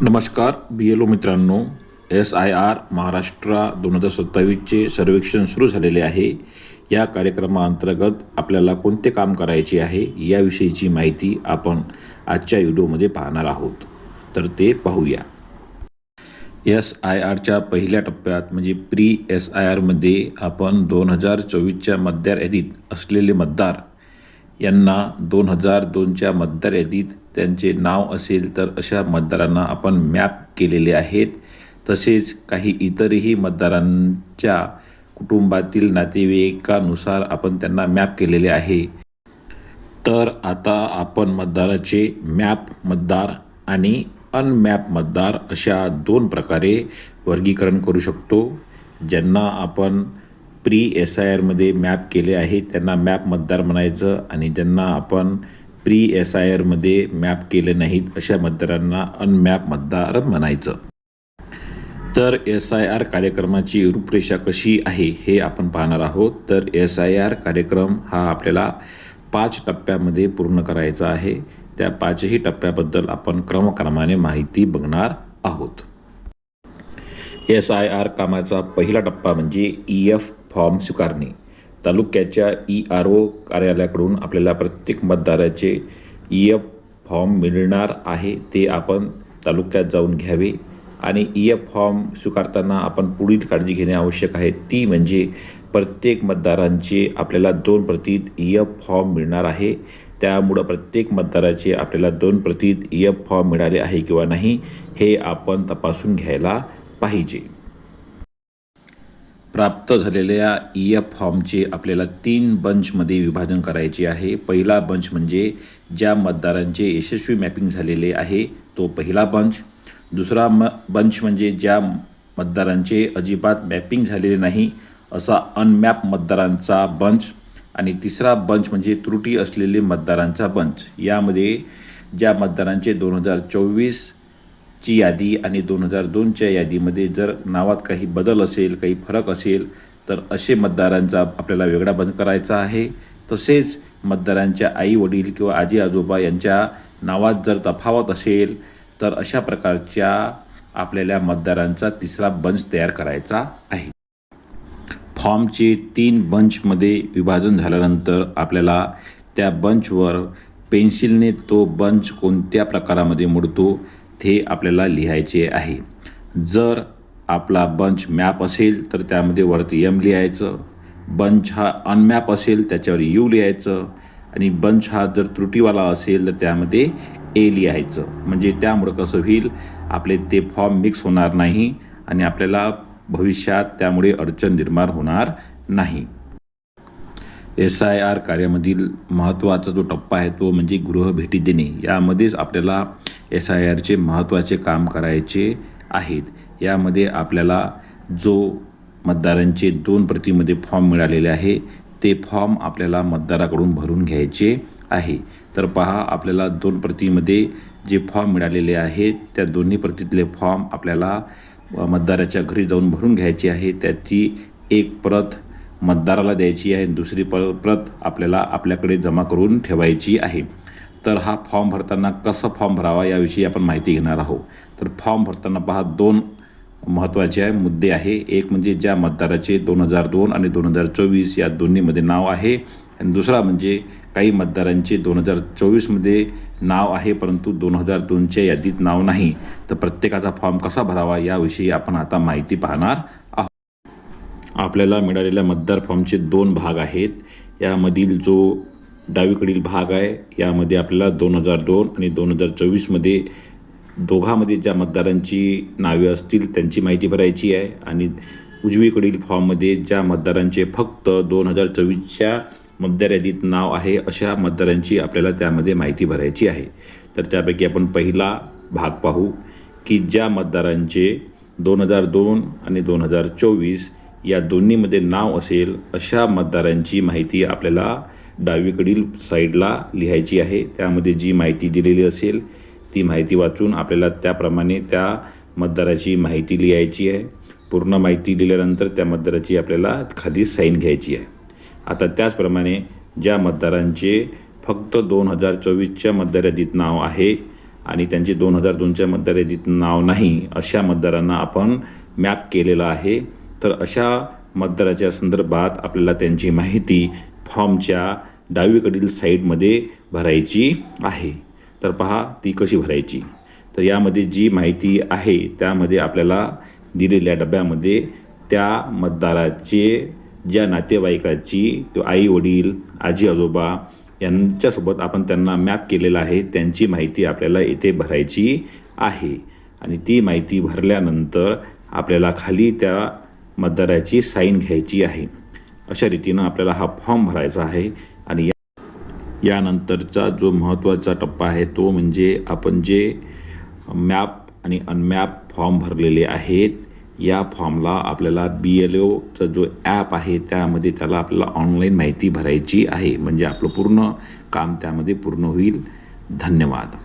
नमस्कार BLO मित्रांनो, SIR Maharashtra 2027चे सर्वेक्षण सुरू झालेले आहे. या कार्यक्रमाअंतर्गत आपल्याला कोणते काम करायचे आहे याविषयीची माहिती आपण आजच्या व्हिडिओमध्ये पाहणार आहोत. तर ते पाहूया. SIRच्या पहिल्या टप्प्यात म्हणजे प्री SIRमध्ये आपण 2024च्या मतदार यादीत असलेले मतदार यांना 2002च्या मतदार यादीत त्यांचे नाव असेल तर अशा मतदारांना आपण मॅप केलेले आहेत. तसेच काही इतरही मतदारांच्या कुटुंबातील नातेवाईकानुसार आपण त्यांना मॅप केलेले आहे. तर आता आपण मतदाराचे मॅप मतदार आणि अनमॅप मतदार अशा दोन प्रकारे वर्गीकरण करू शकतो. ज्यांना आपण प्री SIRमध्ये मॅप केले आहे त्यांना मॅप मतदार म्हणायचं आणि ज्यांना आपण प्री SIRमध्ये मॅप केले नाहीत अशा मतदारांना अनमॅप मतदार म्हणायचं. तर SIR कार्यक्रमाची रूपरेषा कशी आहे हे आपण पाहणार आहोत. तर SIR कार्यक्रम हा आपल्याला 5 टप्प्यामध्ये पूर्ण करायचा आहे. त्या 5ही टप्प्याबद्दल आपण क्रमक्रमाने माहिती बघणार आहोत. SIR कामाचा पहिला टप्पा म्हणजे EF फॉर्म स्वीकारणे. तालुक्याच्या ERO कार्यालयाकडून आपल्याला प्रत्येक मतदाराचे EF फॉर्म मिळणार आहे. ते आपण तालुक्यात जाऊन घ्यावे आणि EF फॉर्म स्वीकारताना आपण पुढील काळजी घेणे आवश्यक आहे. ती म्हणजे प्रत्येक मतदारांचे आपल्याला 2 प्रतीत EF फॉर्म मिळणार आहे. त्यामुळं प्रत्येक मतदाराचे आपल्याला 2 प्रतीत EF फॉर्म मिळाले आहे किंवा नाही हे आपण तपासून घ्यायला पाहिजे. प्राप्त झालेल्या EF फॉर्मचे आपल्याला 3 बंचमध्ये विभाजन करायचे आहे. पहिला बंच म्हणजे ज्या मतदारांचे यशस्वी मॅपिंग झालेले आहे तो पहिला बंच. दुसरा बंच म्हणजे ज्या मतदारांचे अजिबात मॅपिंग झालेले नाही असा अनमॅप मतदारांचा बंच. आणि तिसरा बंच म्हणजे त्रुटी असलेले मतदारांचा बंच. यामध्ये ज्या मतदारांचे 2024ची यादी आणि 2002च्या यादीमध्ये जर नावात काही बदल असेल, काही फरक असेल तर असे मतदारांचा आपल्याला वेगळा बंच करायचा आहे. तसेच मतदारांच्या आई वडील किंवा आजी आजोबा यांच्या नावात जर तफावत असेल तर अशा प्रकारच्या आपल्याला मतदारांचा तिसरा बंच तयार करायचा आहे. फॉर्मचे 3 बंचमध्ये विभाजन झाल्यानंतर आपल्याला त्या बंचवर पेन्सिलने तो बंच कोणत्या प्रकारामध्ये मोडतो ते आपल्याला लिहायचे आहे. जर आपला बंच मॅप असेल तर त्यामध्ये वरती M लिहायचं. बंच हा अनमॅप असेल त्याच्यावर U लिहायचं आणि बंच हा जर त्रुटीवाला असेल तर त्यामध्ये A लिहायचं. म्हणजे त्यामुळं कसं होईल आपले ते फॉर्म मिक्स होणार नाही आणि आपल्याला भविष्यात त्यामुळे अडचण निर्माण होणार नाही. SIR कार्यामधील महत्त्वाचा जो टप्पा आहे तो म्हणजे गृहभेटी देणे. यामध्येच आपल्याला SIRचे महत्त्वाचे काम करायचे आहेत. यामध्ये आपल्याला जो मतदारांचे 2 प्रतीमध्ये फॉर्म मिळालेले आहे ते फॉर्म आपल्याला मतदाराकडून भरून घ्यायचे आहे. तर पहा आपल्याला 2 प्रतीमध्ये जे फॉर्म मिळालेले आहेत त्या दोन्ही प्रतीतले फॉर्म आपल्याला मतदाराच्या घरी जाऊन भरून घ्यायची आहे. त्याची एक प्रत मतदाराला द्यायची आहे, दुसरी प्रत आपल्याला आपल्याकडे जमा करून ठेवायची आहे. तर हा फॉर्म भरताना कसा फॉर्म भरावा याविषयी आपण माहिती घेणार आहोत. तर फॉर्म भरताना पहा 2 महत्त्वाचे मुद्दे आहे. एक म्हणजे ज्या मतदाराचे 2002 आणि 2024 या दोन्हीमध्ये नाव आहे आणि दुसरा म्हणजे काही मतदारांचे 2024मध्ये नाव आहे परंतु 2002च्या यादीत नाव नाही. तर प्रत्येकाचा फॉर्म कसा भरावा याविषयी आपण आता माहिती पाहणार आहोत. आपल्याला मिळालेल्या मतदार फॉर्मचे 2 भाग आहेत. यामधील जो डावीकडील भाग आहे यामध्ये आपल्याला 2002 आणि 2024मध्ये दोघांमध्ये ज्या मतदारांची नावे असतील त्यांची माहिती भरायची आहे आणि उजवीकडील फॉर्ममध्ये ज्या मतदारांचे फक्त 2024च्या मतदार यादीत नाव आहे अशा मतदारांची आपल्याला त्यामध्ये माहिती भरायची आहे. तर त्यापैकी आपण पहिला भाग पाहू की ज्या मतदारांचे 2002 आणि 2024 या दोन्हीमध्ये नाव असेल अशा मतदारांची माहिती आपल्याला डावीकडील साईडला लिहायची आहे. त्यामध्ये जी माहिती दिलेली असेल ती माहिती वाचून आपल्याला त्याप्रमाणे त्या मतदाराची माहिती लिहायची आहे. पूर्ण माहिती लिहिल्यानंतर त्या मतदाराची आपल्याला खाली साईन घ्यायची आहे. आता त्याचप्रमाणे ज्या मतदारांचे फक्त 2024च्या मतदार यादीत नाव आहे आणि त्यांचे 2002च्या मतदार यादीत नाव नाही अशा मतदारांना आपण मॅप केलेलं आहे. तर अशा मतदाराच्या संदर्भात आपल्याला त्यांची माहिती फॉर्मच्या डावीकडील साईडमध्ये भरायची आहे. तर पहा ती कशी भरायची. तर यामध्ये जी माहिती आहे त्यामध्ये आपल्याला दिलेल्या डब्यामध्ये त्या मतदाराचे ज्या नातेवाईकाची तो आई वडील आजी आजोबा यांच्यासोबत आपण त्यांना मॅप केलेला आहे त्यांची माहिती आपल्याला इथे भरायची आहे. आणि ती माहिती भरल्यानंतर आपल्याला खाली त्या मतदाराची साईन घ्यायची आहे. अशा रीतीनं आपल्याला हा फॉर्म भरायचा आहे. आणि यानंतरचा जो महत्त्वाचा टप्पा आहे तो म्हणजे आपण जे मॅप आणि अनमॅप फॉर्म भरलेले आहेत या फॉर्मला आपल्याला BLOचा जो ॲप आहे त्यामध्ये त्याला आपल्याला ऑनलाईन माहिती भरायची आहे. म्हणजे आपलं पूर्ण काम त्यामध्ये पूर्ण होईल. धन्यवाद.